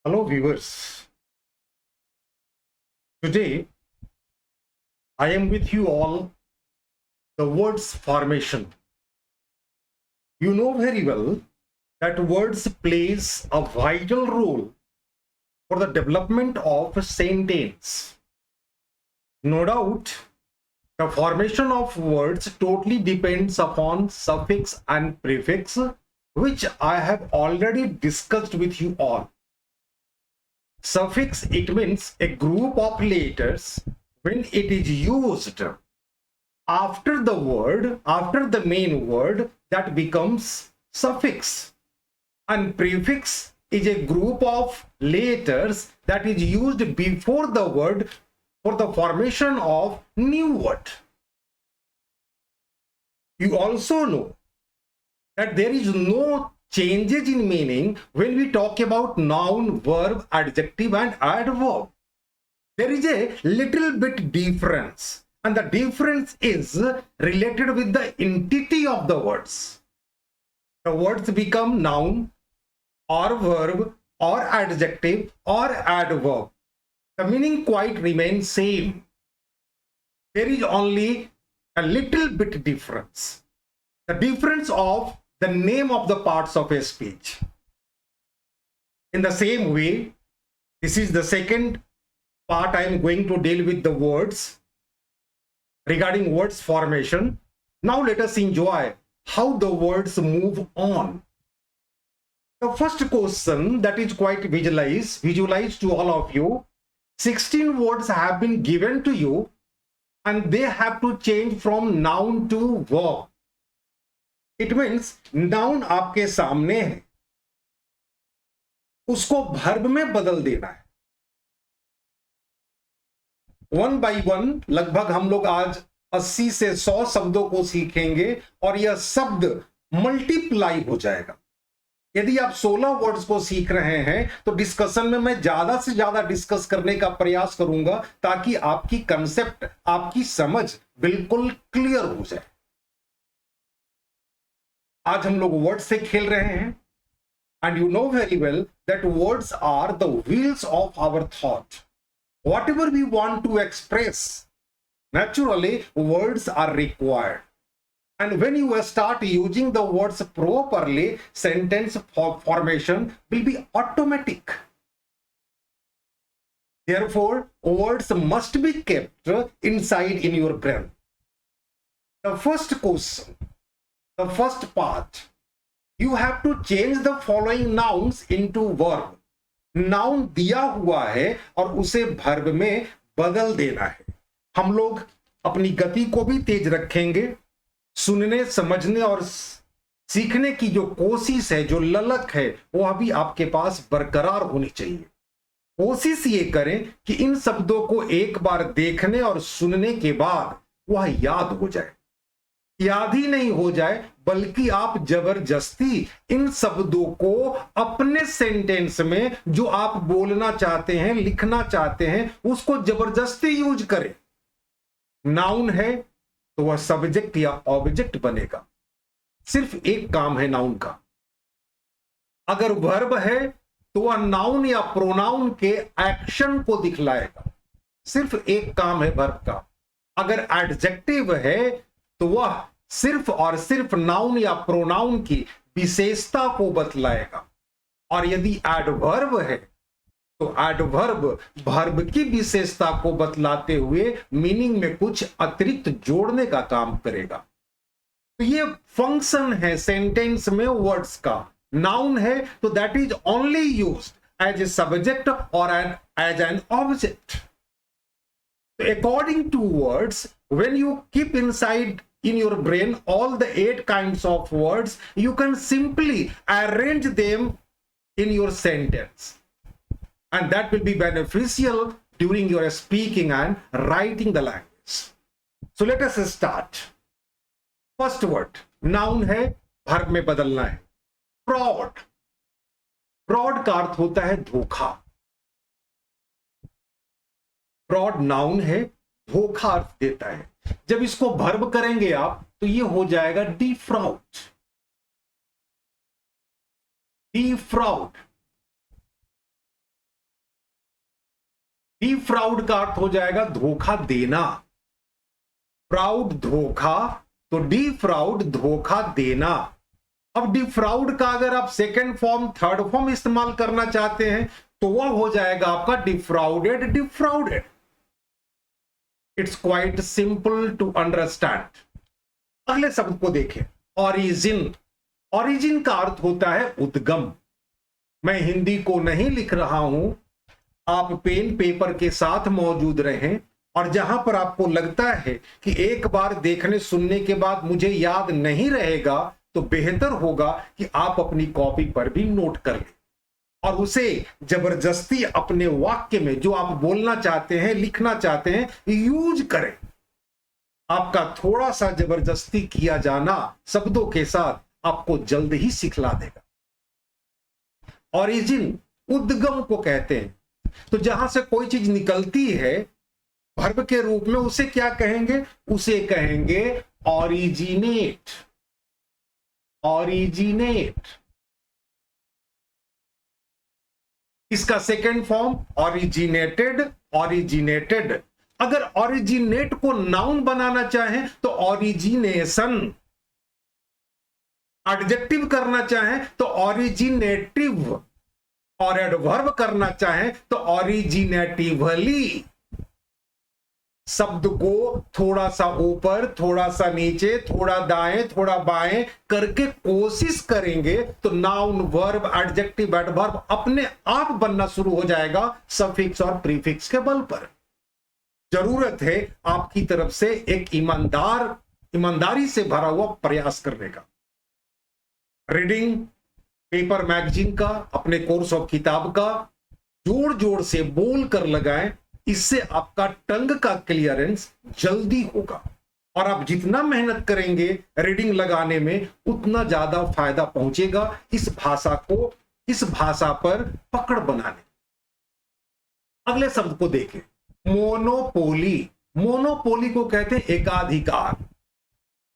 Hello viewers, today I am with you all the words formation. You know very well that words plays a vital role for the development of a sentence. No doubt, the formation of words totally depends upon suffix and prefix, which I have already discussed with you all. Suffix, it means a group of letters when it is used after the word, after the main word, that becomes suffix. And prefix is a group of letters that is used before the word for the formation of new word. You also know that there is no changes in meaning when we talk about noun, verb, adjective and adverb. There is a little bit difference, and the difference is related with the entity of the words. The words become noun or verb or adjective or adverb. The meaning quite remains same. There is only a little bit difference. The difference of the name of the parts of a speech. In the same way, this is the second part I am going to deal with the words regarding words formation. Now let us enjoy how the words move on. The first question that is quite visualized to all of you. 16 words have been given to you and they have to change from noun to verb. It means noun आपके सामने है, उसको verb में बदल देना है. One by one लगभग हम लोग आज 80 से 100 शब्दों को सीखेंगे और यह शब्द मल्टीप्लाई हो जाएगा. यदि आप 16 वर्ड्स को सीख रहे हैं तो डिस्कशन में मैं ज्यादा से ज्यादा डिस्कस करने का प्रयास करूंगा ताकि आपकी कंसेप्ट, आपकी समझ बिल्कुल क्लियर हो जाए. आज हम लोग वर्ड से खेल रहे हैं and you know very well that words are the wheels of our thought. Whatever we want to express, naturally words are required. And when you start using the words properly, sentence formation will be automatic. Therefore, words must be kept inside in your brain. The first question, the first part, you have to change the following nouns into verb. Noun दिया हुआ है और उसे verb में बदल देना है. हम लोग अपनी गति को भी तेज रखेंगे. सुनने, समझने और सीखने की जो कोशिश है, जो ललक है, वो अभी आपके पास बरकरार होनी चाहिए. कोशिश ये करें कि इन शब्दों को एक बार देखने और सुनने के बाद वह याद हो जाए. याद ही नहीं हो जाए बल्कि आप जबरदस्ती इन शब्दों को अपने सेंटेंस में जो आप बोलना चाहते हैं, लिखना चाहते हैं, उसको जबरदस्ती यूज करें. नाउन है तो वह सब्जेक्ट या ऑब्जेक्ट बनेगा. सिर्फ एक काम है नाउन का. अगर वर्ब है तो वह नाउन या प्रोनाउन के एक्शन को दिखलाएगा. सिर्फ एक काम है वर्ब का. अगर एडजेक्टिव है तो वह सिर्फ और सिर्फ नाउन या प्रोनाउन की विशेषता को बतलाएगा. और यदि एडवर्ब है तो एडवर्ब वर्ब की विशेषता को बतलाते हुए मीनिंग में कुछ अतिरिक्त जोड़ने का काम करेगा. तो ये फंक्शन है सेंटेंस में वर्ड्स का. नाउन है तो that is only used as a subject और as an object. According to words, when you keep inside in your brain all the 8 kinds of words, you can simply arrange them in your sentence, and that will be beneficial during your speaking and writing the language. So let us start. First word, noun है, verb में बदलना है. Fraud. Fraud का अर्थ होता है धोखा. Fraud noun है, धोखा अर्थ देता है. जब इसको वर्ब करेंगे आप तो ये हो जाएगा डिफ्रॉड. डिफ्रॉड डिफ्राउड का अर्थ हो जाएगा धोखा देना। फ्राउड धोखा, तो डिफ्राउड धोखा देना। अब डिफ्राउड का अगर आप सेकेंड फॉर्म थर्ड फॉर्म इस्तेमाल करना चाहते हैं तो वह हो जाएगा आपका defrauded. Defrauded, it's quite simple to understand. अगले शब्द को देखें, ओरिजिन। ओरिजिन का अर्थ होता है उद्गम। मैं हिंदी को नहीं लिख रहा हूं, आप पेन पेपर के साथ मौजूद रहें, और जहां पर आपको लगता है कि एक बार देखने सुनने के बाद मुझे याद नहीं रहेगा, तो बेहतर होगा कि आप अपनी कॉपी पर भी नोट कर लें और उसे जबरदस्ती अपने वाक्य में जो आप बोलना चाहते हैं, लिखना चाहते हैं, यूज करें। आपका थोड़ा सा जबरदस्ती किया जाना शब्दों के साथ आपको जल्द ही सिखला देगा। ओरिजिन उद्गम को कहते हैं। तो जहां से कोई चीज निकलती है वर्ब के रूप में, उसे क्या कहेंगे? उसे कहेंगे ओरिजिनेट। ओरिजिनेट, इसका सेकेंड फॉर्म ओरिजिनेटेड। ओरिजिनेटेड, अगर ओरिजिनेट को नाउन बनाना चाहें तो ओरिजिनेशन, एडजेक्टिव करना चाहें तो ओरिजिनेटिव, और एडवर्ब करना चाहें तो ओरिजिनेटिवली। शब्द को थोड़ा सा ऊपर, थोड़ा सा नीचे, थोड़ा दाएं, थोड़ा बाएं करके कोशिश करेंगे तो नाउन, वर्ब, एडजेक्टिव, एडवर्ब अपने आप बनना शुरू हो जाएगा सफिक्स और प्रीफिक्स के बल पर। जरूरत है आपकी तरफ से एक ईमानदारी से भरा हुआ प्रयास करने का। रीडिंग पेपर मैगजीन का, अपने कोर्स ऑफ किताब का जोर जोर से बोल कर लगाएं, इससे आपका टंग का क्लियरेंस जल्दी होगा, और आप जितना मेहनत करेंगे रीडिंग लगाने में उतना ज्यादा फायदा पहुंचेगा इस भाषा को, इस भाषा पर पकड़ बनाने। अगले शब्द को देखें, मोनोपोली। मोनोपोली को कहते हैं एकाधिकार।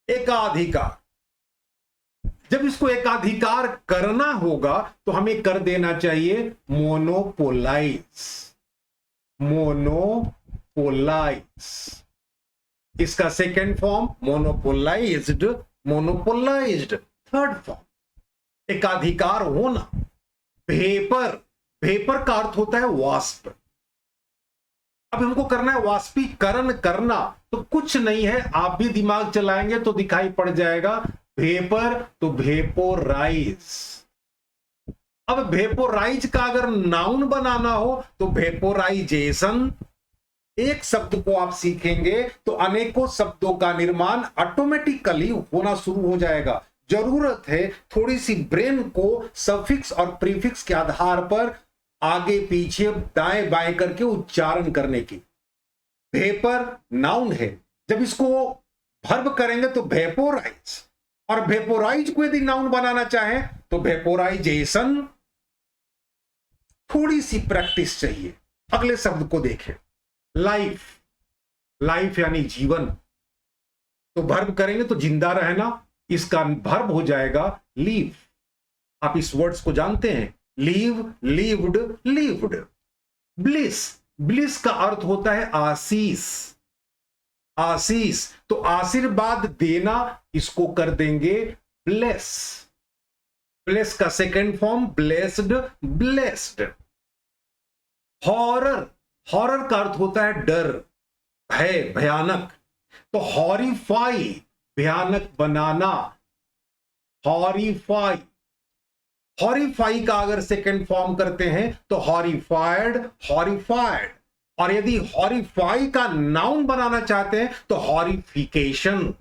एकाधिकार, जब इसको एकाधिकार करना होगा तो हमें कर देना चाहिए मोनोपोलाइज। मोनोपोलाइज, इसका second form monopolised. Monopolised third form एकाधिकार होना। भेपर, भेपर का अर्थ होता है वाष्प। अब हमको करना है वाष्पीकरण करना, तो कुछ नहीं है, आप भी दिमाग चलाएंगे तो दिखाई पड़ जाएगा। भेपर तो भेपोराइज। अब भेपोराइज का अगर नाउन बनाना हो तो भेपोराइजेशन। एक शब्द को आप सीखेंगे तो अनेकों शब्दों का निर्माण ऑटोमेटिकली होना शुरू हो जाएगा। जरूरत है थोड़ी सी ब्रेन को सफिक्स और प्रीफिक्स के आधार पर आगे पीछे दाएं बाएं करके उच्चारण करने की। भेपर नाउन है, जब इसको वर्ब करेंगे तो भेपोराइज, और भेपोराइज को यदि नाउन बनाना चाहें तो भेपोराइजेशन। थोड़ी सी प्रैक्टिस चाहिए। अगले शब्द को देखें, लाइफ। लाइफ यानी जीवन, तो वर्ब करेंगे तो जिंदा रहना, इसका वर्ब हो जाएगा लीव। आप इस वर्ड्स को जानते हैं, leave, levied, levied. Bliss, bliss का अर्थ होता है आशीष। आशीष, तो आशीर्वाद देना, इसको कर देंगे ब्लेस। ब्लेस का second form blessed, blessed. Horror, horror का अर्थ होता है डर, भय, भयानक, तो हॉरिफाई भयानक बनाना। हॉरिफाई, हॉरिफाई का अगर सेकेंड फॉर्म करते हैं तो हॉरिफाइड, हॉरिफाइड, और यदि हॉरिफाई का नाउन बनाना चाहते हैं तो हॉरिफिकेशन।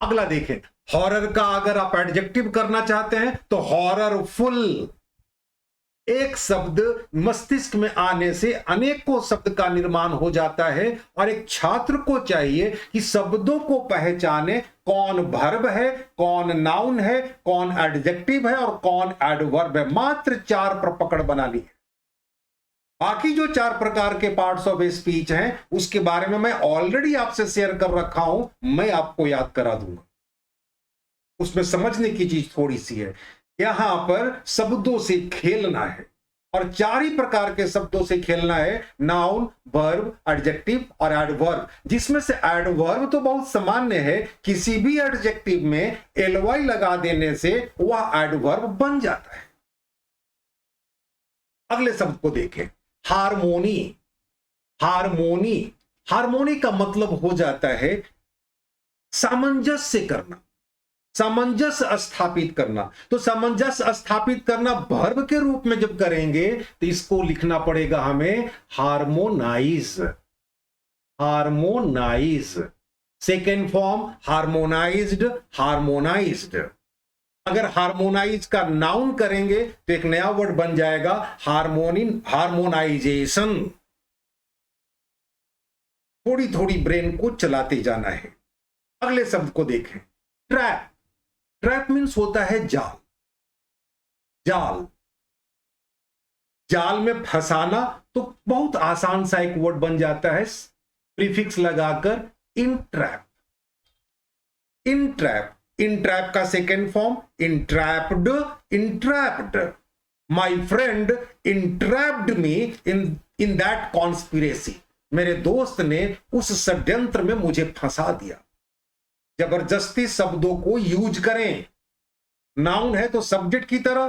अगला देखें, हॉरर का अगर आप एडजेक्टिव करना चाहते हैं तो हॉररफुल। एक शब्द मस्तिष्क में आने से अनेकों शब्द का निर्माण हो जाता है, और एक छात्र को चाहिए कि शब्दों को पहचाने, कौन वर्ब है, कौन नाउन है, कौन एडजेक्टिव है और कौन एडवर्ब है। मात्र 4 पर पकड़ बना ली है। बाकी जो 4 प्रकार के पार्ट्स ऑफ स्पीच हैं उसके बारे में मैं ऑलरेडी आपसे शेयर कर रखा हूं, मैं आपको याद करा दूंगा। उसमें समझने की चीज थोड़ी सी है, यहां पर शब्दों से खेलना है। और 4 ही प्रकार के शब्दों से खेलना है, नाउन, वर्ब, एडजेक्टिव और एडवर्ब, जिसमें से एडवर्ब तो बहुत सामान्य है, किसी भी एडजेक्टिव में ly लगा देने से वह एडवर्ब बन जाता है। अगले शब्द को देखें, हारमोनी। हारमोनी, हारमोनी का मतलब हो जाता है सामंजस्य करना, सामंजस्य स्थापित करना। तो सामंजस्य स्थापित करना वर्ब के रूप में जब करेंगे तो इसको लिखना पड़ेगा हमें harmonise. Harmonise, second form harmonised, harmonised. अगर हार्मोनाइज का नाउन करेंगे तो एक नया वर्ड बन जाएगा हार्मोनाइजेशन। थोड़ी थोड़ी ब्रेन को चलाते जाना है। अगले शब्द को देखें, ट्रैप। ट्रैप मीन्स होता है जाल। जाल, जाल में फंसाना। तो बहुत आसान सा एक वर्ड बन जाता है प्रीफिक्स लगाकर, entrap. Entrap, entrap का second form entrapped, entrapped. My friend entrapped me in that conspiracy. मेरे दोस्त ने उस षड्यंत्र में मुझे फंसा दिया। जबरदस्ती शब्दों को यूज करें। नाउन है तो सब्जेक्ट की तरह,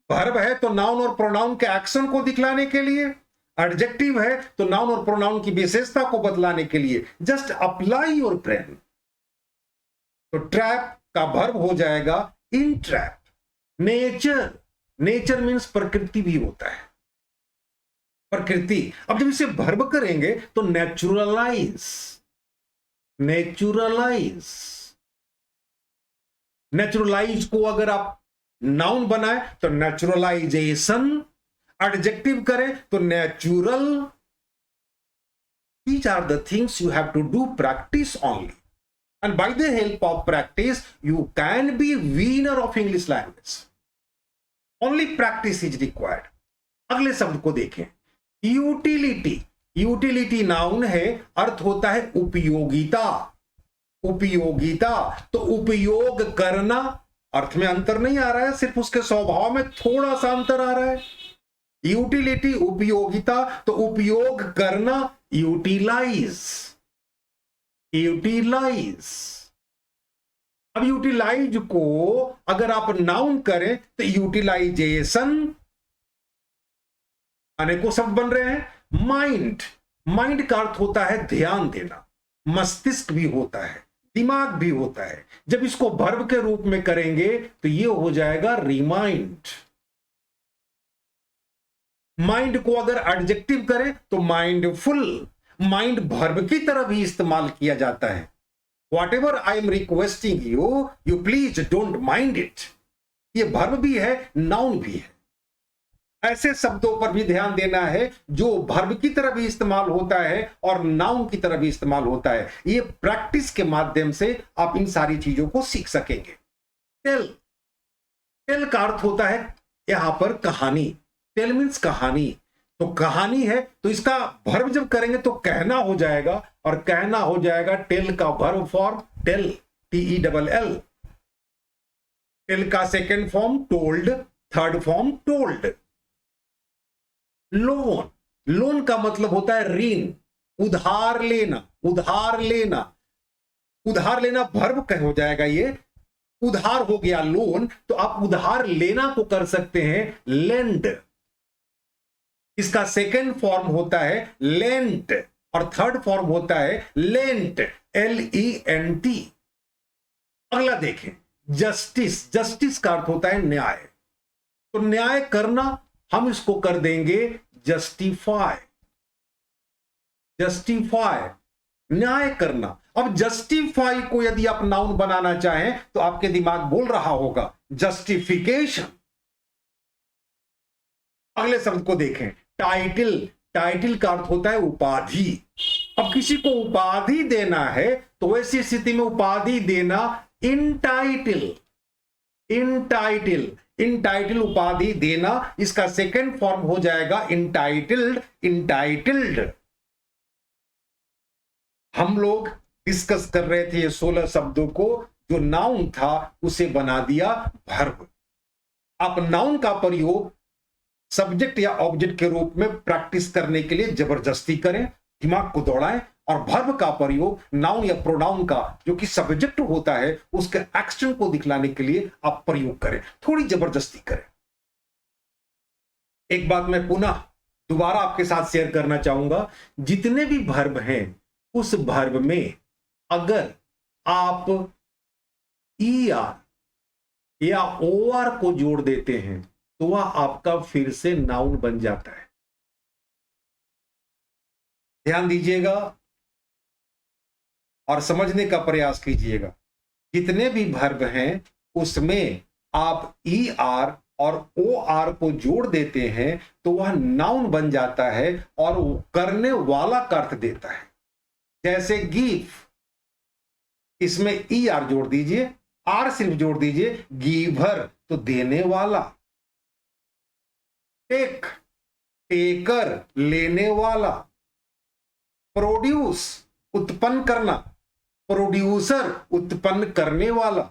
वर्ब है तो नाउन और प्रोनाउन के एक्शन को दिखलाने के लिए, एडजेक्टिव है तो नाउन और प्रोनाउन की विशेषता को बतलाने के लिए। Just apply your brain. तो ट्रैप का वर्ब हो जाएगा इन ट्रैप। नेचर, नेचर मीन्स प्रकृति भी होता है, प्रकृति। अब जब इसे वर्ब करेंगे तो नेचुरलाइज, नेचुरलाइज। नेचुरलाइज को अगर आप नाउन बनाए तो नेचुरलाइजेशन, एडजेक्टिव करें तो natural. These are the things you have to do practice only. And by the help of practice, you can be winner of English language. Only practice is required. अगले शब्द को देखें, utility. Utility noun है, अर्थ होता है उपयोगिता। उपयोगिता, तो उपयोग करना, अर्थ में अंतर नहीं आ रहा है, सिर्फ उसके स्वभाव में थोड़ा सा अंतर आ रहा है। यूटिलिटी उपयोगिता, तो उपयोग करना, यूटिलाइज, यूटिलाइज। अब यूटिलाइज को अगर आप नाउन करें तो यूटिलाइजेशन। अनेकों शब्द बन रहे हैं। माइंड, माइंड का अर्थ होता है ध्यान देना, मस्तिष्क भी होता है, दिमाग भी होता है। जब इसको वर्ब के रूप में करेंगे तो ये हो जाएगा रिमाइंड। माइंड को अगर एडजेक्टिव करें तो माइंडफुल। माइंड वर्ब की तरह भी इस्तेमाल किया जाता है। What ever I am requesting you, you please don't mind it. ये वर्ब भी है, नाउन भी है। ऐसे शब्दों पर भी ध्यान देना है जो वर्ब की तरह भी इस्तेमाल होता है और नाउन की तरह भी इस्तेमाल होता है। ये प्रैक्टिस के माध्यम से आप इन सारी चीजों को सीख सकेंगे। टेल, टेल का अर्थ होता है यहां पर कहानी। टेल मीन्स कहानी। तो कहानी है तो इसका वर्ब जब करेंगे तो कहना हो जाएगा, और कहना हो जाएगा टेल का verb form tell, TELL। Tell का second form told, third form told. Loan, loan का मतलब होता है ऋण, उधार लेना, उधार लेना। उधार लेना वर्ब कह हो जाएगा। ये उधार हो गया लोन, तो आप उधार लेना को कर सकते हैं लेंड। इसका सेकेंड फॉर्म होता है लेंट और थर्ड फॉर्म होता है लेंट, LENT। अगला देखें, जस्टिस। जस्टिस का अर्थ होता है न्याय। तो न्याय करना, हम इसको कर देंगे जस्टिफाई। जस्टिफाई, न्याय करना। अब जस्टिफाई को यदि आप नाउन बनाना चाहें तो आपके दिमाग बोल रहा होगा जस्टिफिकेशन। अगले शब्द को देखें, टाइटल। टाइटल का अर्थ होता है उपाधि। अब किसी को उपाधि देना है तो वैसी स्थिति में उपाधि देना इनटाइटल। इनटाइटल, इनटाइटल उपाधि देना। इसका सेकंड फॉर्म हो जाएगा इंटाइटल्ड, इंटाइटल्ड। हम लोग डिस्कस कर रहे थे ये 16 शब्दों को, जो नाउन था उसे बना दिया वर्ब। आप नाउन का प्रयोग सब्जेक्ट या ऑब्जेक्ट के रूप में प्रैक्टिस करने के लिए जबरदस्ती करें, दिमाग को दौड़ाएं, और वर्ब का प्रयोग नाउन या प्रोनाउन का जो कि सब्जेक्ट होता है उसके एक्शन को दिखलाने के लिए आप प्रयोग करें, थोड़ी जबरदस्ती करें। एक बात मैं पुनः दोबारा आपके साथ शेयर करना चाहूंगा, जितने भी वर्ब हैं उस वर्ब में अगर आप ER या OR को जोड़ देते हैं तो वह आपका फिर से नाउन बन जाता है। ध्यान दीजिएगा और समझने का प्रयास कीजिएगा। जितने भी वर्ब हैं उसमें आप ER और OR को जोड़ देते हैं तो वह नाउन बन जाता है और वो करने वाला का अर्थ देता है। जैसे गिव, इसमें ER जोड़ दीजिए, R सिर्फ जोड़ दीजिए, गिवर तो देने वाला, टेक टेकर लेने वाला, प्रोड्यूस उत्पन्न करना, प्रोड्यूसर उत्पन्न करने वाला,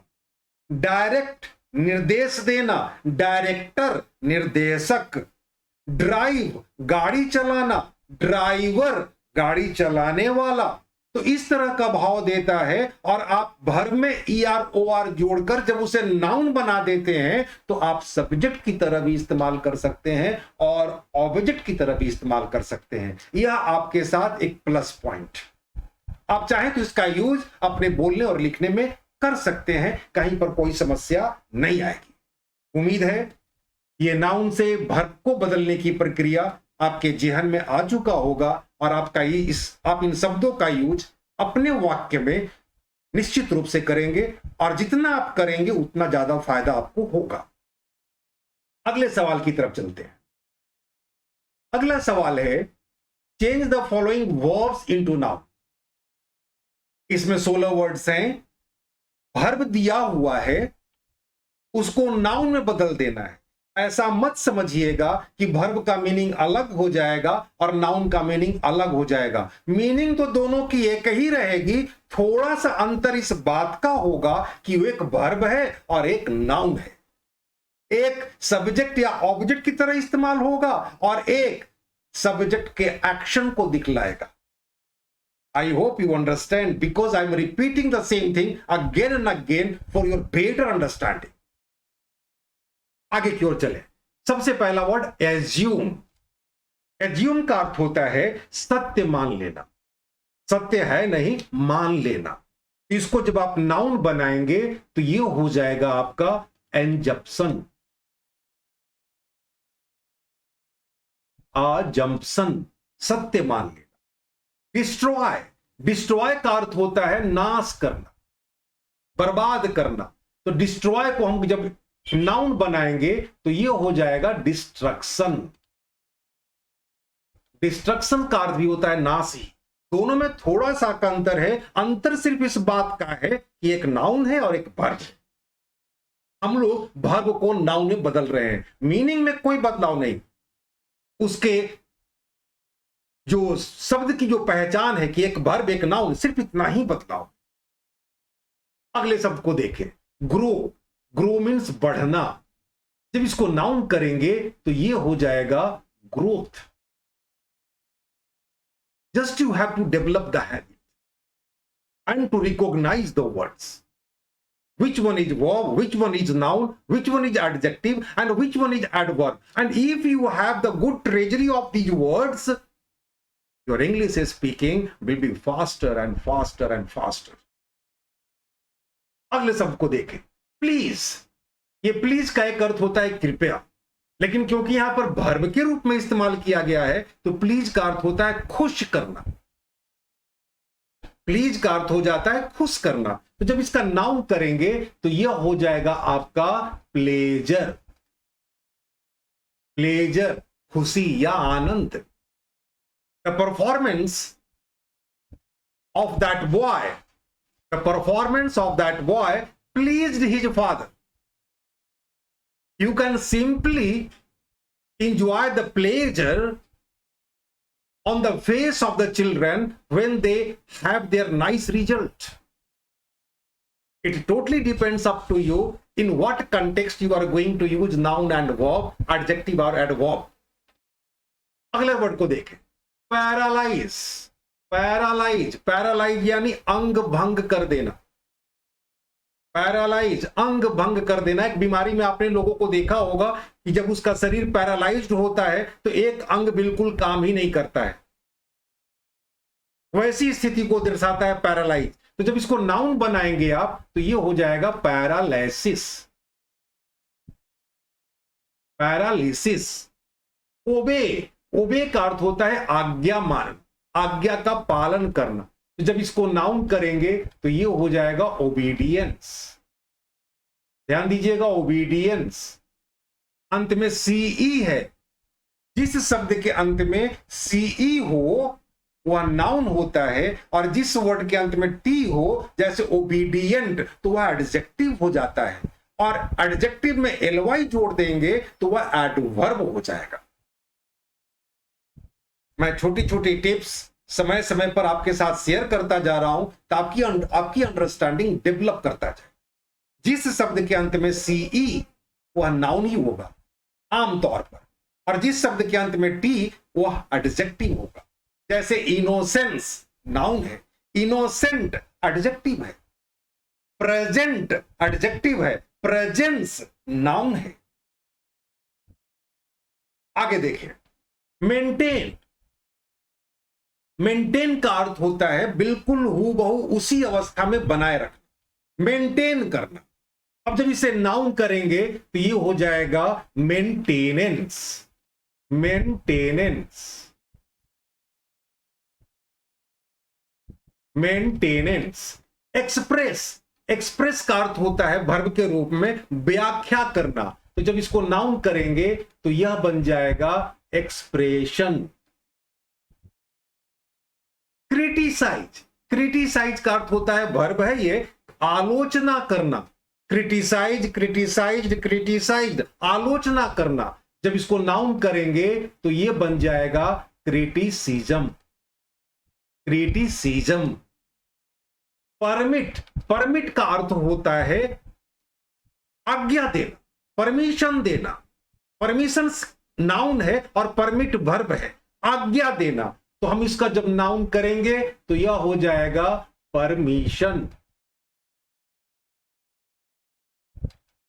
डायरेक्ट निर्देश देना, डायरेक्टर निर्देशक, ड्राइव गाड़ी चलाना, ड्राइवर गाड़ी चलाने वाला। तो इस तरह का भाव देता है और आप वर्ब में ER OR जोड़कर जब उसे नाउन बना देते हैं तो आप सब्जेक्ट की तरह भी इस्तेमाल कर सकते हैं और ऑब्जेक्ट की तरह भी इस्तेमाल कर सकते हैं। यह आपके साथ एक प्लस पॉइंट। आप चाहें तो इसका यूज अपने बोलने और लिखने में कर सकते हैं, कहीं पर कोई समस्या नहीं आएगी। उम्मीद है ये नाउन से वर्ब को बदलने की प्रक्रिया आपके जेहन में आ चुका होगा और आप इन शब्दों का यूज अपने वाक्य में निश्चित रूप से करेंगे और जितना आप करेंगे उतना ज्यादा फायदा आपको होगा। अगले सवाल की तरफ चलते हैं। अगला सवाल है change the following verbs into noun. इसमें 16 वर्ड्स हैं, वर्ब दिया हुआ है, उसको नाउन में बदल देना है। ऐसा मत समझिएगा कि वर्ब का मीनिंग अलग हो जाएगा और नाउन का मीनिंग अलग हो जाएगा। मीनिंग तो दोनों की एक ही रहेगी, थोड़ा सा अंतर इस बात का होगा कि वो एक वर्ब है और एक नाउन है। एक सब्जेक्ट या ऑब्जेक्ट की तरह इस्तेमाल होगा और एक सब्जेक्ट के एक्शन को दिखलाएगा। I hope you understand because I'm repeating the same thing again and again for your better understanding. आगे की ओर चले। सबसे पहला वर्ड एज्यूम। एज्यूम का अर्थ होता है सत्य मान लेना। सत्य है नहीं, मान लेना। इसको जब आप नाउन बनाएंगे तो ये हो जाएगा आपका एंजप्शन, अजम्पशन, सत्य मान लेना। डिस्ट्रॉय, डिस्ट्रॉय का अर्थ होता है नाश करना, बर्बाद करना। तो डिस्ट्रॉय को हम जब नाउन बनाएंगे तो ये हो जाएगा डिस्ट्रक्शन। डिस्ट्रक्शन का अर्थ भी होता है नाश ही। दोनों में थोड़ा सा का अंतर है। अंतर सिर्फ इस बात का है कि एक नाउन है और एक वर्ब है। हम लोग वर्ब को नाउन में बदल रहे हैं, मीनिंग में कोई बदलाव नहीं। उसके जो शब्द की जो पहचान है कि एक वर्ब एक नाउन, सिर्फ इतना ही बदलाव। अगले शब्द को देखें, ग्रो। ग्रो मीन्स बढ़ना। जब इसको नाउन करेंगे तो ये हो जाएगा growth. Just you have to develop the habit and to recognise the words, which one is verb, which one is noun, which one is adjective, and which one is adverb. And if you have the good treasury of these words, your English speaking will be faster and faster and faster. अगले शब्द को देखें, please. ये please का एक अर्थ होता है कृपया, लेकिन क्योंकि यहां पर वर्ब के रूप में इस्तेमाल किया गया है तो प्लीज का अर्थ होता है खुश करना। प्लीज का अर्थ हो जाता है खुश करना। तो जब इसका नाउन करेंगे तो यह हो जाएगा आपका प्लेजर। प्लेजर, खुशी या आनंद। The performance of that boy, the performance of that boy pleased his father. You can simply enjoy the pleasure on the face of the children when they have their nice result. It totally depends up to you in what context you are going to use noun and verb, adjective or adverb. अगले word को देखें, paralyse. Paralyse, paralyse यानी अंग भंग कर देना। Paralyse, अंग भंग कर देना। एक बीमारी में आपने लोगों को देखा होगा कि जब उसका शरीर पैरालाइज्ड होता है तो एक अंग बिल्कुल काम ही नहीं करता है, वैसी स्थिति को दर्शाता है पैरालाइज। तो जब इसको नाउन बनाएंगे आप तो ये हो जाएगा पैरालिसिस। पैरालिसिस। ओबे, ओबे का अर्थ होता है आज्ञा मानना, आज्ञा का पालन करना। तो जब इसको नाउन करेंगे तो ये हो जाएगा ओबीडियंस। ध्यान दीजिएगा, ओबीडियंस। अंत में सीई है, जिस शब्द के अंत में सीई हो वह नाउन होता है, और जिस वर्ड के अंत में टी हो जैसे ओबीडियंट तो वह एडजेक्टिव हो जाता है, और एडजेक्टिव में एलवाई जोड़ देंगे तो वह एडवर्ब हो जाएगा। मैं छोटी छोटी टिप्स समय समय पर आपके साथ शेयर करता जा रहा हूं तो आपकी अंडरस्टैंडिंग डेवलप करता जाए। जिस शब्द के अंत में सीई वह नाउन ही होगा आमतौर पर, और जिस शब्द के अंत में टी वह एडजेक्टिव होगा। जैसे इनोसेंस नाउन है, इनोसेंट एडजेक्टिव है, प्रेजेंट एडजेक्टिव है, प्रेजेंस नाउन है। आगे देखिए, मेंटेन। मेंटेन का अर्थ होता है बिल्कुल हूबहू उसी अवस्था में बनाए रखना, मेंटेन करना। अब जब इसे नाउन करेंगे तो ये हो जाएगा maintenance. Maintenance, maintenance. Express, express का अर्थ होता है वर्ब के रूप में व्याख्या करना। तो जब इसको नाउन करेंगे तो यह बन जाएगा एक्सप्रेशन। क्रिटिसाइज, क्रिटिसाइज का अर्थ होता है वर्ब है ये आलोचना करना। क्रिटिसाइज, क्रिटिसाइज्ड, क्रिटिसाइज्ड, आलोचना करना। जब इसको नाउन करेंगे तो ये बन जाएगा क्रिटिसिज्म। क्रिटिसिज्म। परमिट, परमिट का अर्थ होता है आज्ञा देना, परमिशन देना। परमिशन नाउन है और परमिट वर्ब है, आज्ञा देना। तो हम इसका जब नाउन करेंगे तो यह हो जाएगा परमिशन।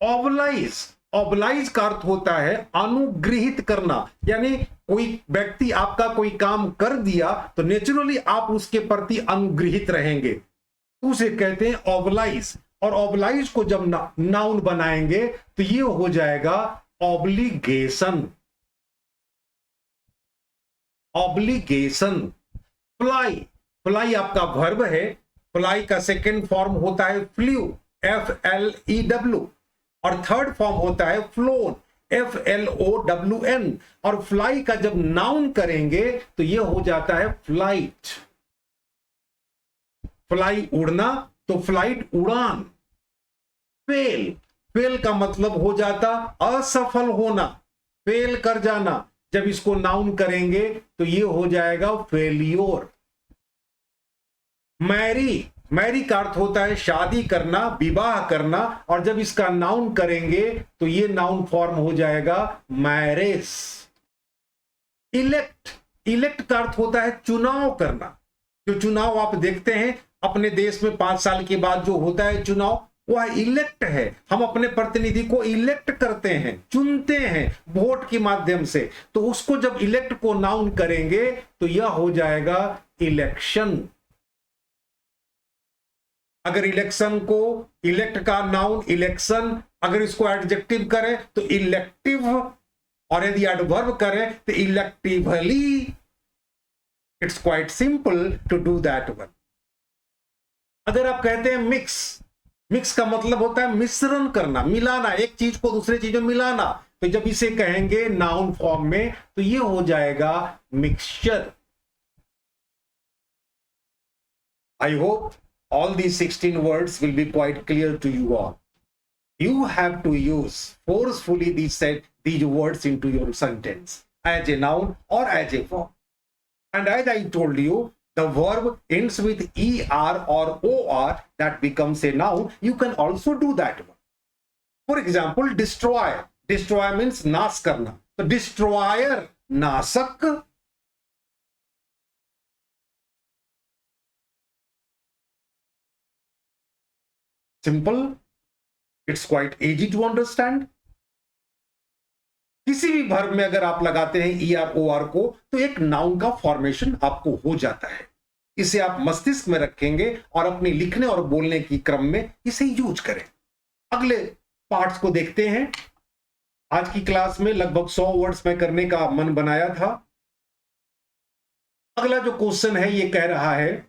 ऑबलाइज, ऑबलाइज का अर्थ होता है अनुग्रहित करना। यानी कोई व्यक्ति आपका कोई काम कर दिया तो नेचुरली आप उसके प्रति अनुग्रहित रहेंगे, तो उसे कहते हैं ऑबलाइज। और ऑबलाइज को जब नाउन बनाएंगे तो ये हो जाएगा ऑब्लिगेशन। ऑब्लिगेशन। फ्लाई, फ्लाई आपका वर्ब है। फ्लाई का सेकेंड फॉर्म होता है फ्लू, FLEW, और थर्ड फॉर्म होता है फ्लोन, FLOWN। और फ्लाई का जब नाउन करेंगे तो यह हो जाता है फ्लाइट। फ्लाई उड़ना, तो फ्लाइट उड़ान। फेल, फेल का मतलब हो जाता असफल होना, फेल कर जाना। जब इसको नाउन करेंगे तो ये हो जाएगा फेलियोर। मैरी, मैरी का अर्थ होता है शादी करना, विवाह करना। और जब इसका नाउन करेंगे तो ये नाउन फॉर्म हो जाएगा मैरेज। इलेक्ट, इलेक्ट का अर्थ होता है चुनाव करना। जो चुनाव आप देखते हैं अपने देश में 5 साल के बाद जो होता है चुनाव, वह इलेक्ट है। हम अपने प्रतिनिधि को इलेक्ट करते हैं, चुनते हैं वोट के माध्यम से। तो उसको जब इलेक्ट को नाउन करेंगे तो यह हो जाएगा इलेक्शन। अगर इलेक्शन को, इलेक्ट का नाउन इलेक्शन, अगर इसको एडजेक्टिव करें तो इलेक्टिव, और यदि एडवर्ब करें तो electively. It's quite simple to do that one. अगर आप कहते हैं मिक्स, मिक्स का मतलब होता है मिश्रण करना, मिलाना, एक चीज को दूसरे चीज में मिलाना। तो जब इसे कहेंगे नाउन फॉर्म में तो ये हो जाएगा mixture. I hope all these 16 words will be quite clear to you all. You have to use forcefully these words into your sentence as a noun or as a verb. And as I told you, the verb ends with ER or OR, that becomes a noun. You can also do that one. For example, destroy. Destroy means नाश करना. So destroyer, नाशक, simple, it's quite easy to understand. किसी भी verb में अगर आप लगाते हैं ER OR को तो एक नाउन का फॉर्मेशन आपको हो जाता है। इसे आप मस्तिष्क में रखेंगे और अपने लिखने और बोलने की क्रम में इसे यूज करें। अगले पार्ट्स को देखते हैं। आज की क्लास में लगभग 100 वर्ड्स में करने का मन बनाया था। अगला जो क्वेश्चन है ये कह रहा है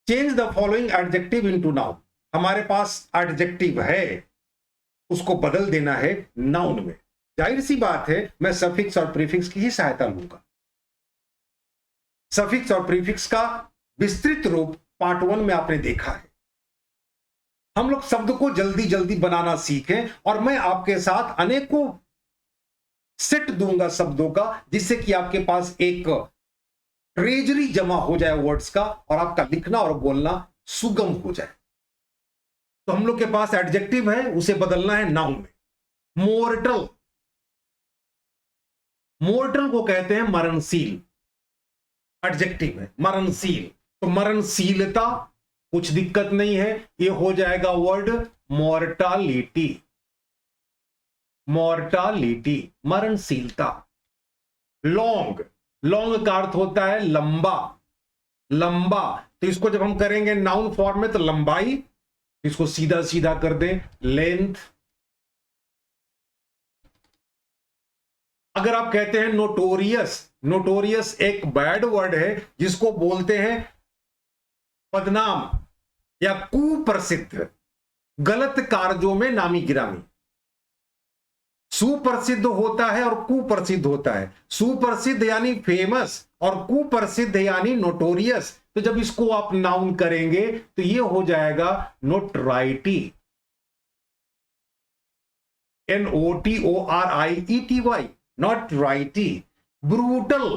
change the following adjective into noun. हमारे पास एडजेक्टिव है, उसको बदल देना है नाउन में। जाहिर सी बात है मैं सफिक्स और प्रीफिक्स की ही सहायता लूंगा। सफिक्स और प्रीफिक्स का विस्तृत रूप पार्ट 1 में आपने देखा है। हम लोग शब्द को जल्दी जल्दी बनाना सीखें और मैं आपके साथ अनेकों सेट दूंगा शब्दों का, जिससे कि आपके पास एक ट्रेजरी जमा हो जाए वर्ड्स का और आपका लिखना और बोलना सुगम हो जाए। तो हम लोग के पास एडजेक्टिव है, उसे बदलना है नाउन में। मोर्टल, मोर्टल को कहते हैं मरणशील। एडजेक्टिव है मरणशील, तो मरणशीलता कुछ दिक्कत नहीं है, ये हो जाएगा वर्ड मॉर्टालिटी। मॉर्टालिटी मरणशीलता। लॉन्ग, लॉन्ग का अर्थ होता है लंबा, लंबा। तो इसको जब हम करेंगे नाउन फॉर्म में तो लंबाई, इसको सीधा सीधा कर दें लेंथ। अगर आप कहते हैं नोटोरियस, नोटोरियस एक बैड वर्ड है जिसको बोलते हैं बदनाम या कुप्रसिद्ध, गलत कार्यों में नामी गिरामी। सुप्रसिद्ध होता है और कुप्रसिद्ध होता है। सुप्रसिद्ध यानी फेमस और कुप्रसिद्ध यानी नोटोरियस। तो जब इसको आप नाउन करेंगे तो ये हो जाएगा नोटराइटी, NOTORIETY, नोटराइटी। ब्रूटल,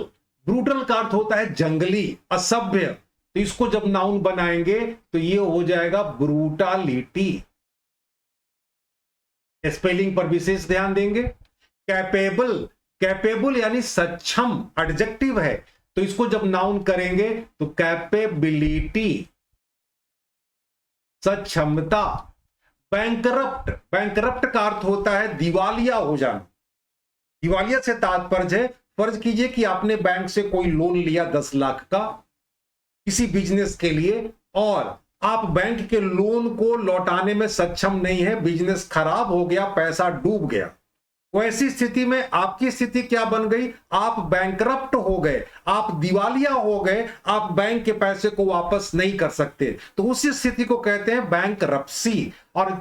ब्रूटल का अर्थ होता है जंगली, असभ्य। तो इसको जब नाउन बनाएंगे तो ये हो जाएगा ब्रूटालिटी। स्पेलिंग पर विशेष ध्यान देंगे। कैपेबल, कैपेबल यानी सक्षम, एडजेक्टिव है, तो इसको जब नाउन करेंगे तो कैपेबिलिटी, सक्षमता। बैंकरप्ट, बैंकरप्ट का अर्थ होता है दिवालिया हो जाना। दिवालिया से तात्पर्य है, फर्ज कीजिए कि आपने बैंक से कोई लोन लिया 10 लाख का किसी बिजनेस के लिए और आप बैंक के लोन को लौटाने में सक्षम नहीं है, बिजनेस खराब हो गया, पैसा डूब गया। वैसी स्थिति में आपकी स्थिति क्या बन गई? आप बैंकरप्ट हो गए, आप दिवालिया हो गए, आप बैंक के पैसे को वापस नहीं कर सकते। तो उसी स्थिति को कहते हैं बैंकरप्सी। और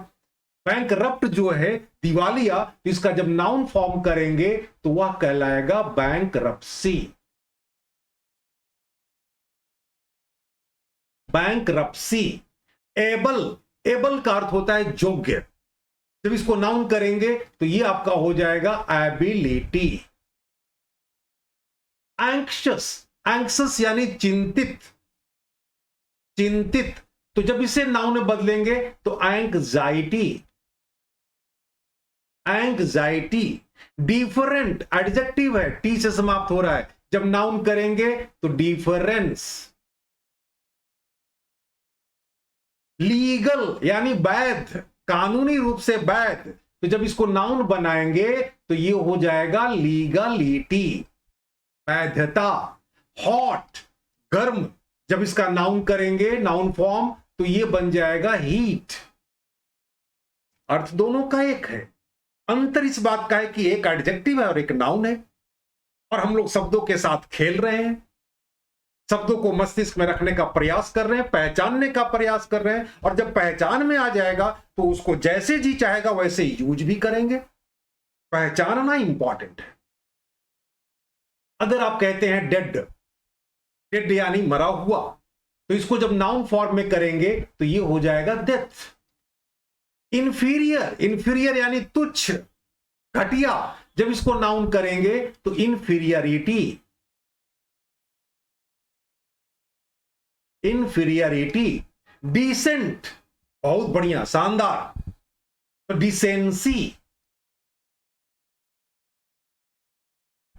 बैंकरप्ट जो है दिवालिया, तो इसका जब नाउन फॉर्म करेंगे तो वह कहलाएगा बैंकरप्सी। बैंकरप्सी। एबल, एबल का अर्थ होता है योग्य। जब इसको नाउन करेंगे तो ये आपका हो जाएगा एबिलिटी। एंक्शस, एंक्शस यानी चिंतित, चिंतित। तो जब इसे नाउन में बदलेंगे तो एंग्जाइटी, एंग्जाइटी। डिफरेंट, एडजेक्टिव है, टी से समाप्त हो रहा है, जब नाउन करेंगे तो डिफरेंस। लीगल यानी वैध, कानूनी रूप से वैध। तो जब इसको नाउन बनाएंगे तो ये हो जाएगा लीगलिटी, वैधता। हॉट, गर्म, जब इसका नाउन करेंगे नाउन फॉर्म तो ये बन जाएगा हीट। अर्थ दोनों का एक है, अंतर इस बात का है कि एक एडजेक्टिव है और एक नाउन है। और हम लोग शब्दों के साथ खेल रहे हैं, शब्दों को मस्तिष्क में रखने का प्रयास कर रहे हैं, पहचानने का प्रयास कर रहे हैं। और जब पहचान में आ जाएगा तो उसको जैसे जी चाहेगा वैसे यूज भी करेंगे। पहचानना इंपॉर्टेंट है। अगर आप कहते हैं डेड, डेड यानी मरा हुआ, तो इसको जब नाउन फॉर्म में करेंगे तो ये हो जाएगा डेथ। इंफीरियर, इंफीरियर यानी तुच्छ, घटिया। जब इसको नाउन करेंगे तो इंफीरियरिटी, इंफीरियरिटी। डिसेंट, बहुत बढ़िया, शानदार, तो डिसेंसी।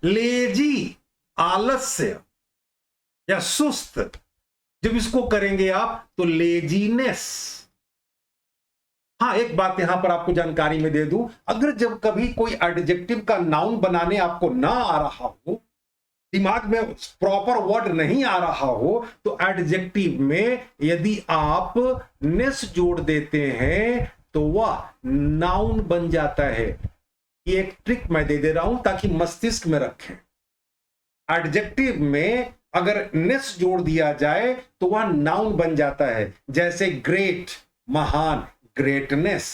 लेजी, आलस्य या सुस्त। जब इसको करेंगे आप तो लेजीनेस। हाँ, एक बात यहां पर आपको जानकारी में दे दूं, अगर जब कभी कोई एडजेक्टिव का नाउन बनाने आपको ना आ रहा हो, दिमाग में प्रॉपर वर्ड नहीं आ रहा हो, तो एडजेक्टिव में यदि आप नेस जोड़ देते हैं तो वह नाउन बन जाता है। ये एक ट्रिक मैं दे रहा हूं ताकि मस्तिष्क में रखें। एडजेक्टिव में अगर नेस जोड़ दिया जाए तो वह नाउन बन जाता है। जैसे ग्रेट, महान, ग्रेटनेस,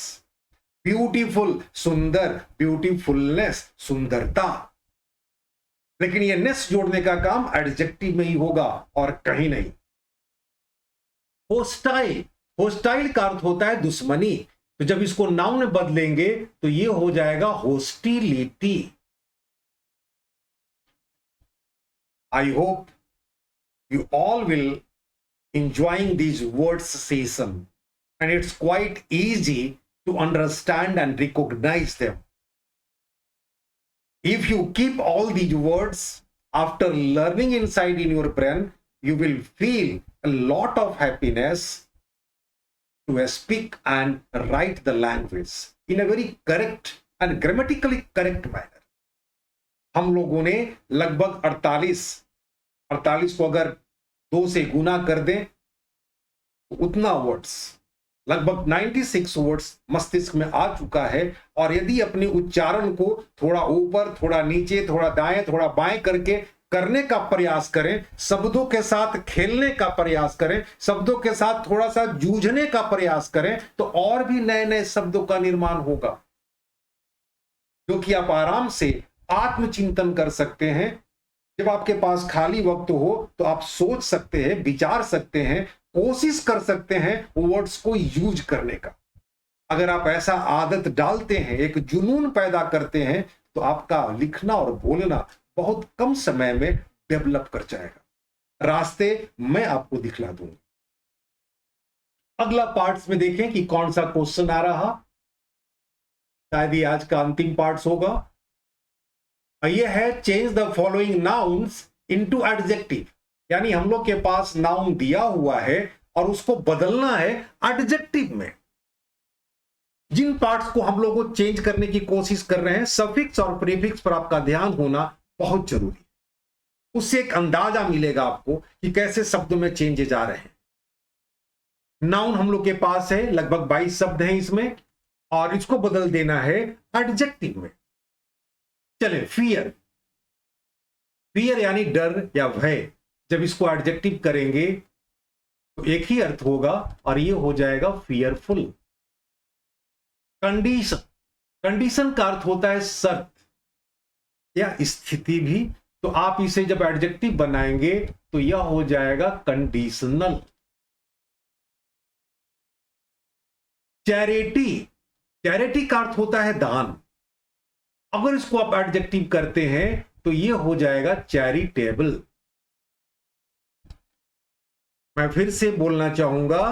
ब्यूटीफुल, सुंदर, ब्यूटीफुलनेस, सुंदरता। लेकिन यह नेस जोड़ने का काम एडजेक्टिव में ही होगा और कहीं नहीं। होस्टाइल, होस्टाइल का अर्थ होता है दुश्मनी, तो जब इसको नाउन में बदलेंगे तो यह हो जाएगा hostility. I hope you all will enjoying these words session, and it's quite easy to understand and recognize them. If you keep all these words after learning inside in your brain, you will feel a lot of happiness to speak and write the language in a very correct and grammatically correct manner. हम लोगों ने लगभग 48 को अगर 2 से गुना कर दें तो उतना वर्ड्स, लगभग 96 वर्ड्स मस्तिष्क में आ चुका है। और यदि अपने उच्चारण को थोड़ा ऊपर, थोड़ा नीचे, थोड़ा दाएं, थोड़ा बाएं करके करने का प्रयास करें, शब्दों के साथ खेलने का प्रयास करें, शब्दों के साथ थोड़ा सा जूझने का प्रयास करें, तो और भी नए नए शब्दों का निर्माण होगा, जो कि आप आराम से आत्मचिंतन कर सकते हैं। जब आपके पास खाली वक्त हो तो आप सोच सकते हैं, विचार सकते हैं, कोशिश कर सकते हैं वर्ड्स को यूज करने का। अगर आप ऐसा आदत डालते हैं, एक जुनून पैदा करते हैं, तो आपका लिखना और बोलना बहुत कम समय में डेवलप कर जाएगा। रास्ते मैं आपको दिखला दूंगा। अगला पार्ट्स में देखें कि कौन सा क्वेश्चन आ रहा, शायद ये आज का अंतिम पार्ट्स होगा। यह है change the following nouns into adjective, यानी हम लोग के पास नाउन दिया हुआ है और उसको बदलना है एडजेक्टिव में। जिन पार्ट्स को हम लोग को चेंज करने की कोशिश कर रहे हैं, सफिक्स और प्रीफिक्स पर आपका ध्यान होना बहुत जरूरी है। उससे एक अंदाजा मिलेगा आपको कि कैसे शब्दों में चेंजेज आ रहे हैं। नाउन हम लोग के पास है, लगभग 22 शब्द हैं इसमें, और इसको बदल देना है एडजेक्टिव में। चले, फियर, फियर यानी डर या भय, जब इसको एडजेक्टिव करेंगे तो एक ही अर्थ होगा और ये हो जाएगा फियरफुल। कंडीशन, कंडीशन का अर्थ होता है शर्त या स्थिति भी, तो आप इसे जब एडजेक्टिव बनाएंगे तो यह हो जाएगा कंडीशनल। चैरिटी, चैरिटी का अर्थ होता है दान, अगर इसको आप एडजेक्टिव करते हैं तो यह हो जाएगा चैरिटेबल। मैं फिर से बोलना चाहूंगा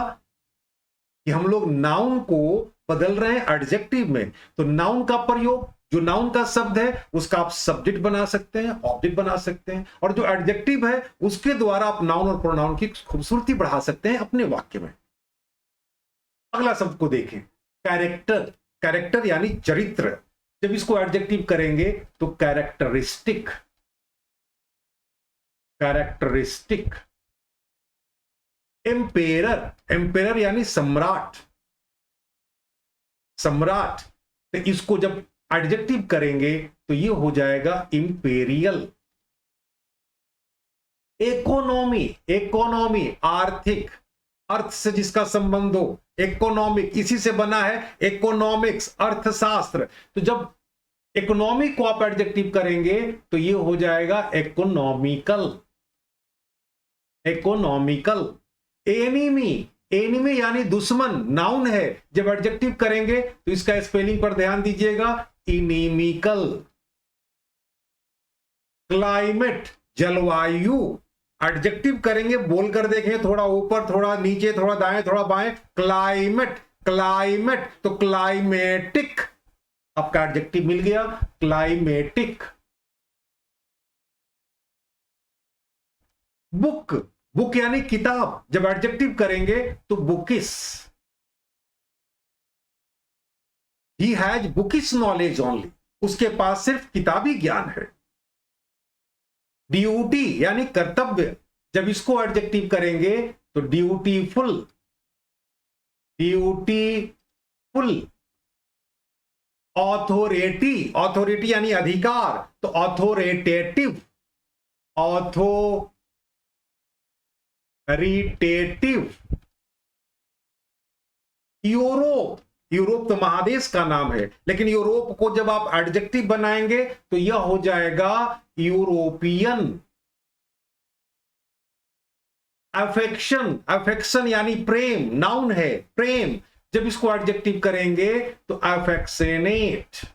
कि हम लोग नाउन को बदल रहे हैं एडजेक्टिव में, तो नाउन का प्रयोग, जो नाउन का शब्द है उसका आप सब्जेक्ट बना सकते हैं, ऑब्जेक्ट बना सकते हैं, और जो एडजेक्टिव है उसके द्वारा आप नाउन और प्रोनाउन की खूबसूरती बढ़ा सकते हैं अपने वाक्य में। अगला शब्द को देखें, कैरेक्टर, कैरेक्टर यानी चरित्र, जब इसको एडजेक्टिव करेंगे तो कैरेक्टरिस्टिक, कैरेक्टरिस्टिक। एम्पेरर, एम्पेरर यानी सम्राट, सम्राट, तो इसको जब एडजेक्टिव करेंगे तो ये हो जाएगा इंपेरियल। इकोनॉमी, इकोनॉमी आर्थिक, अर्थ से जिसका संबंध हो, इकोनॉमिक, इसी से बना है इकोनॉमिक्स, अर्थशास्त्र। तो जब इकोनॉमिक को आप एडजेक्टिव करेंगे तो ये हो जाएगा इकोनॉमिकल, इकोनॉमिकल। एनिमी, एनिमी यानी दुश्मन, नाउन है, जब एडजेक्टिव करेंगे तो इसका स्पेलिंग पर ध्यान दीजिएगा, इनिमिकल। क्लाइमेट, जलवायु, एडजेक्टिव करेंगे, बोलकर देखें, थोड़ा ऊपर, थोड़ा नीचे, थोड़ा दाएं, थोड़ा बाएं, क्लाइमेट, क्लाइमेट, तो क्लाइमेटिक, आपका एडजेक्टिव मिल गया, क्लाइमेटिक। बुक, बुक यानी किताब, जब एडजेक्टिव करेंगे तो bookish, he has bookish knowledge only, उसके पास सिर्फ किताबी ज्ञान है। ड्यूटी यानी कर्तव्य, जब इसको एडजेक्टिव करेंगे तो ड्यूटीफुल, ड्यूटीफुल। ऑथोरिटी, ऑथोरिटी यानी अधिकार, तो ऑथोरिटेटिव, ऑथोरिटेटिव। यूरोप, यूरोप तो महादेश का नाम है, लेकिन यूरोप को जब आप एडजेक्टिव बनाएंगे तो यह हो जाएगा यूरोपियन। अफेक्शन, अफेक्शन यानी प्रेम, नाउन है प्रेम, जब इसको एडजेक्टिव करेंगे तो अफेक्शनेट।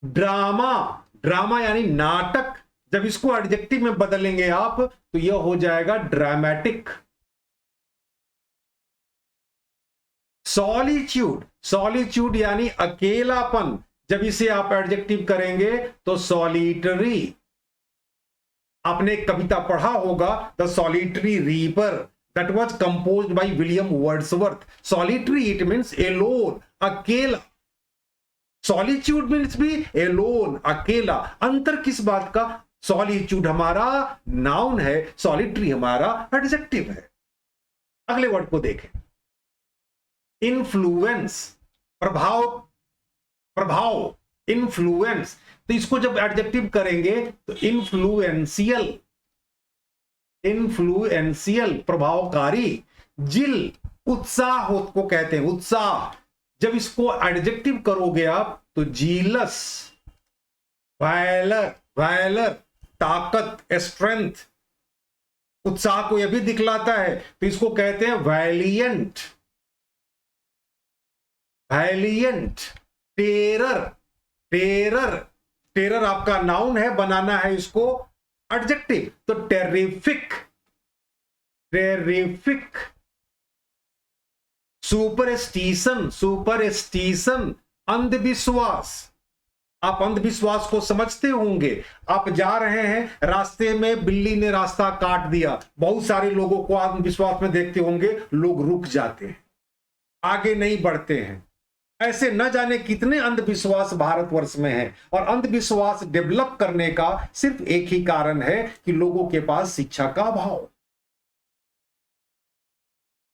ड्रामा, ड्रामा यानी नाटक, जब इसको एडजेक्टिव में बदलेंगे आप तो यह हो जाएगा ड्रामेटिक। सॉलिट्यूड, सॉलिट्यूड यानी अकेलापन, जब इसे आप एडजेक्टिव करेंगे तो सॉलिटरी। आपने एक कविता पढ़ा होगा, the solitary reaper, that was composed by William Wordsworth. Solitary it means alone, अकेला। सॉलिट्यूड मींस भी एलोन, अकेला। अंतर किस बात का? सॉलिट्यूड हमारा नाउन है, सॉलिटरी हमारा एडजेक्टिव है। अगले वर्ड को देखें, इन्फ्लुएंस, प्रभाव, प्रभाव, इन्फ्लुएंस। तो इसको जब एडजेक्टिव करेंगे तो इन्फ्लुएंशियल, इन्फ्लुएंशियल, प्रभावकारी। जिल, उत्साह को कहते हैं, उत्साह, जब इसको एडजेक्टिव करोगे आप तो जीलस। वैलर, वैलर, ताकत, स्ट्रेंथ, उत्साह को यह भी दिखलाता है, तो इसको कहते हैं valiant, valiant. Terror, terror, terror आपका नाउन है, बनाना है इसको एडजेक्टिव तो टेरिफिक, टेरिफिक। सुपरस्टिशन, सुपरस्टिशन, अंधविश्वास। आप अंधविश्वास को समझते होंगे, आप जा रहे हैं, रास्ते में बिल्ली ने रास्ता काट दिया, बहुत सारे लोगों को अंधविश्वास में देखते होंगे, लोग रुक जाते हैं, आगे नहीं बढ़ते हैं। ऐसे न जाने कितने अंधविश्वास भारतवर्ष में हैं, और अंधविश्वास डेवलप करने का सिर्फ एक ही कारण है कि लोगों के पास शिक्षा का अभाव।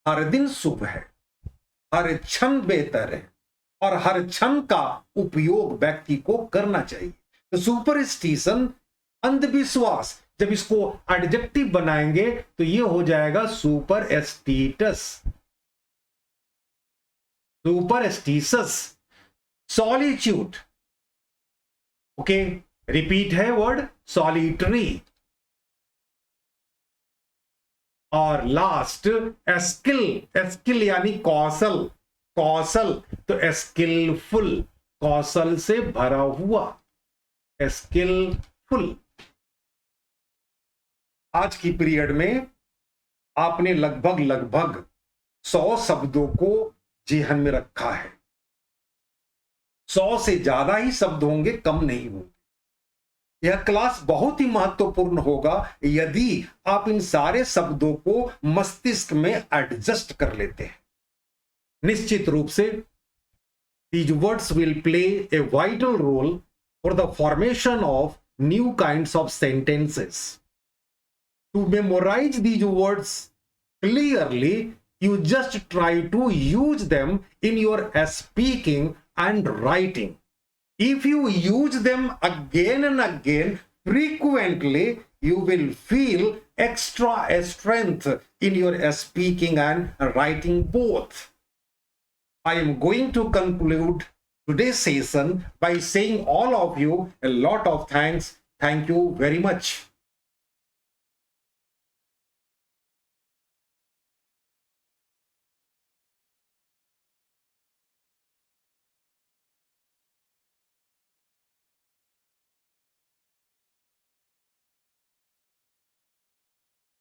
हर दिन शुभ है, हर क्षण बेहतर है, और हर क्षण का उपयोग व्यक्ति को करना चाहिए। तो सुपरस्टिशन, अंधविश्वास, जब इसको एडजेक्टिव बनाएंगे तो ये हो जाएगा सुपरस्टिटस, सुपरस्टिशस। सॉलिट्यूड, ओके, रिपीट है वर्ड, सॉलिटरी। और लास्ट स्किल, स्किल यानी कौशल, कौशल, तो स्किलफुल, कौशल से भरा हुआ, स्किलफुल। आज की पीरियड में आपने लगभग लगभग 100 शब्दों को जेहन में रखा है। 100 से ज्यादा ही शब्द होंगे, कम नहीं होंगे। यह क्लास बहुत ही महत्वपूर्ण होगा यदि आप इन सारे शब्दों को मस्तिष्क में एडजस्ट कर लेते हैं। निश्चित रूप से these words will play a vital role for the formation of new kinds of sentences. To memorize these words clearly, you just try to use them in your speaking and writing. If you use them again and again frequently, you will feel extra strength in your speaking and writing both. I am going to conclude today's session by saying all of you a lot of thanks. Thank you very much.